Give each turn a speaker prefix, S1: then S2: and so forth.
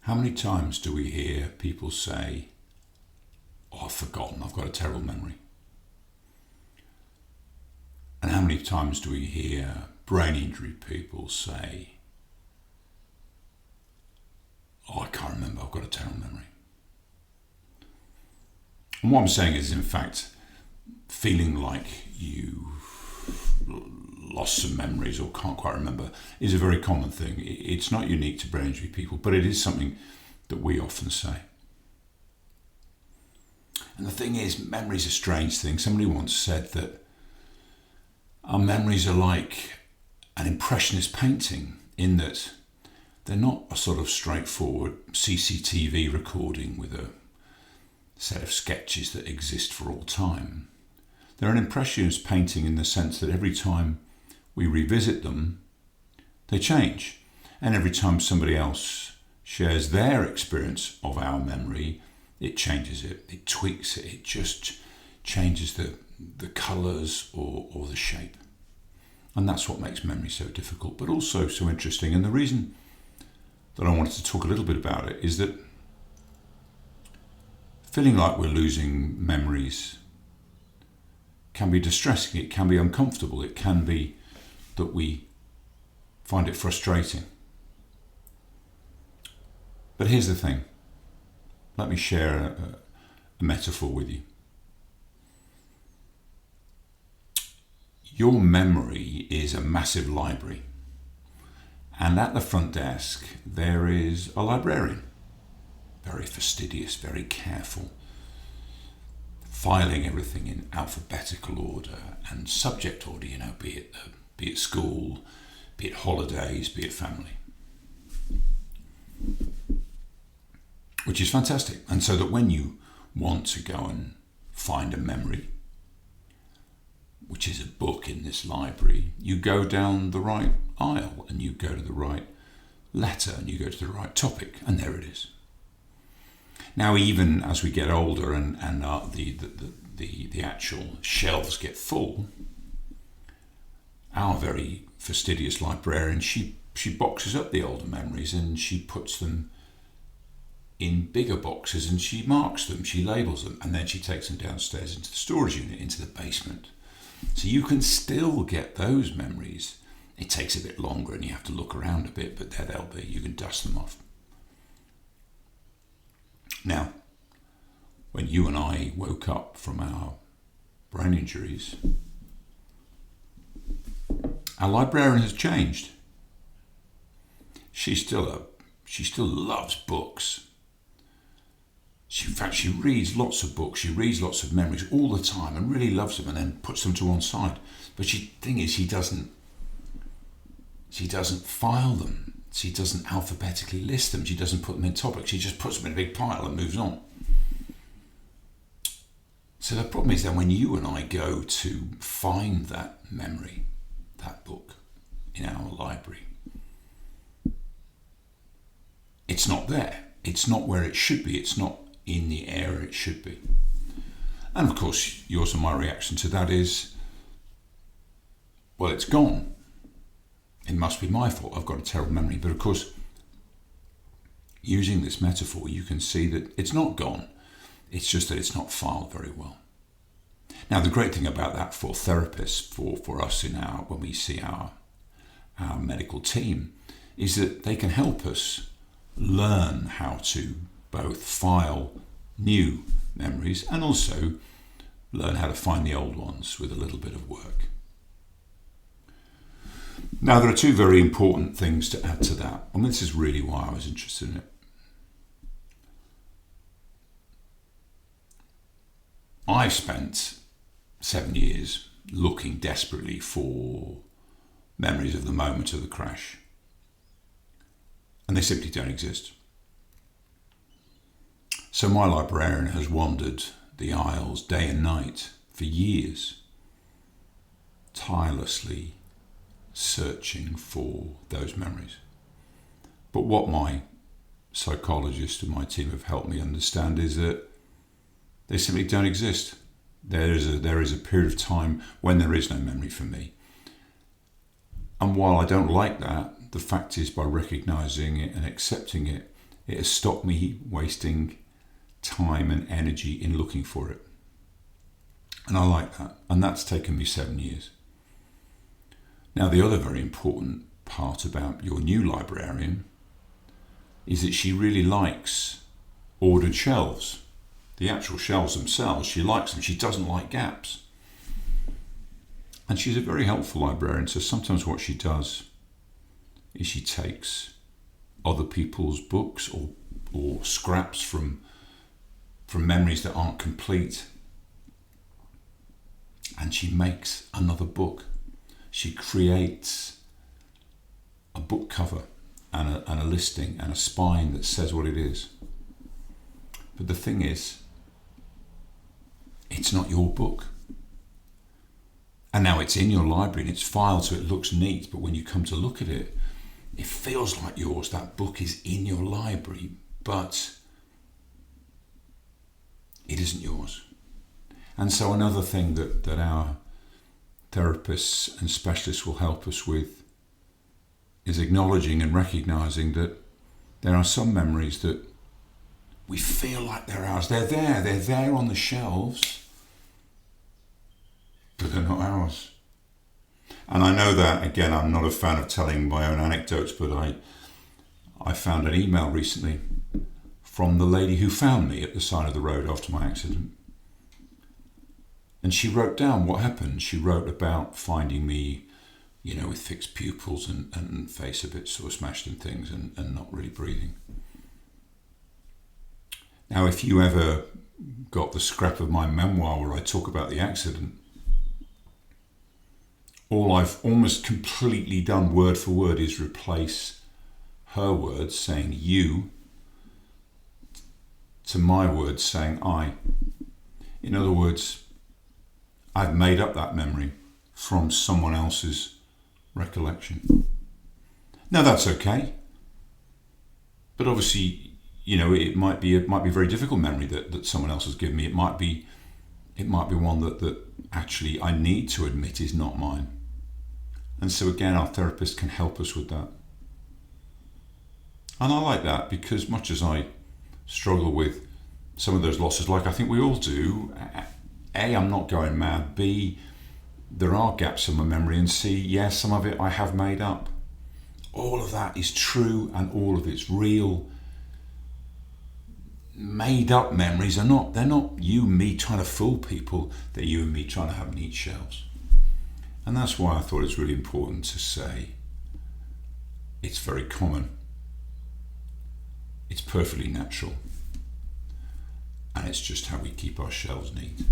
S1: How many times do we hear people say, "Oh, I've forgotten, I've got a terrible memory"? And how many times do we hear brain injury people say, "Oh, I can't remember, I've got a terrible memory"? And what I'm saying is, in fact, feeling like you lost some memories or can't quite remember is a very common thing. It's not unique to brain injury people, but it is something that we often say. And the thing is, memory's a strange thing. Somebody once said that our memories are like an impressionist painting in that they're not a sort of straightforward CCTV recording with a set of sketches that exist for all time. They're an impressionist painting in the sense that every time we revisit them, they change. And every time somebody else shares their experience of our memory, it changes it, it tweaks it, it just changes the colours or the shape. And that's what makes memory so difficult, but also so interesting. And the reason that I wanted to talk a little bit about it is that feeling like we're losing memories can be distressing, it can be uncomfortable, it can be that we find it frustrating. But here's the thing. Let me share a metaphor with you. Your memory is a massive library, and at the front desk there is a librarian, very fastidious, very careful, filing everything in alphabetical order and subject order, be it school, be it holidays, be it family. Which is fantastic. And so that when you want to go and find a memory, which is a book in this library, you go down the right aisle and you go to the right letter and you go to the right topic, and there it is. Now, even as we get older and the actual shelves get full, our very fastidious librarian, she boxes up the older memories and she puts them in bigger boxes and she marks them, she labels them, and then she takes them downstairs into the storage unit, into the basement. So you can still get those memories. It takes a bit longer and you have to look around a bit, but there they'll be. You can dust them off. Now, when you and I woke up from our brain injuries, our librarian has changed. She still loves books. In fact, she reads lots of books. She reads lots of memories all the time and really loves them, and then puts them to one side. But the thing is, she doesn't file them. She doesn't alphabetically list them. She doesn't put them in topics. She just puts them in a big pile and moves on. So the problem is that when you and I go to find that memory, that book in our library, it's not there. It's not where it should be. It's not in the area it should be. And of course, yours and my reaction to that is, well, it's gone. It must be my fault. I've got a terrible memory. But of course, using this metaphor, you can see that it's not gone. It's just that it's not filed very well. Now, the great thing about that for therapists, for us when we see our medical team, is that they can help us learn how to both file new memories and also learn how to find the old ones with a little bit of work. Now, there are two very important things to add to that, and this is really why I was interested in it. I spent 7 years looking desperately for memories of the moment of the crash, and they simply don't exist. So my librarian has wandered the aisles day and night for years, tirelessly searching for those memories. But what my psychologist and my team have helped me understand is that they simply don't exist. There is a period of time when there is no memory for me. And while I don't like that, the fact is, by recognising it and accepting it, it has stopped me wasting time and energy in looking for it. And I like that. And that's taken me 7 years. Now, the other very important part about your new librarian is that she really likes ordered shelves. The actual shelves themselves, she likes them. She doesn't like gaps. And she's a very helpful librarian. So sometimes what she does is she takes other people's books or scraps from memories that aren't complete, and she makes another book. She creates a book cover and a listing and a spine that says what it is. But the thing is, it's not your book. And now it's in your library and it's filed so it looks neat, but when you come to look at it, it feels like yours. That book is in your library, but it isn't yours. And so another thing that our therapists and specialists will help us with is acknowledging and recognizing that there are some memories that we feel like they're ours. They're there on the shelves, but they're not ours. And I know that, again, I'm not a fan of telling my own anecdotes, but I found an email recently from the lady who found me at the side of the road after my accident. And she wrote down what happened. She wrote about finding me, with fixed pupils and face a bit sort of smashed and things and not really breathing. Now, if you ever got the scrap of my memoir where I talk about the accident, all I've almost completely done word for word is replace her words saying you to my words saying I. In other words, I've made up that memory from someone else's recollection. Now that's okay, but obviously, it might be a very difficult memory that someone else has given me. It might be one that actually I need to admit is not mine. And so again, our therapist can help us with that. And I like that because much as I struggle with some of those losses, like I think we all do, A, I'm not going mad. B, there are gaps in my memory. And C, yes, some of it I have made up. All of that is true and all of it's real. Made up memories they're not you and me trying to fool people. They're you and me trying to have neat shelves. And that's why I thought it's really important to say it's very common. It's perfectly natural. And it's just how we keep our shelves neat.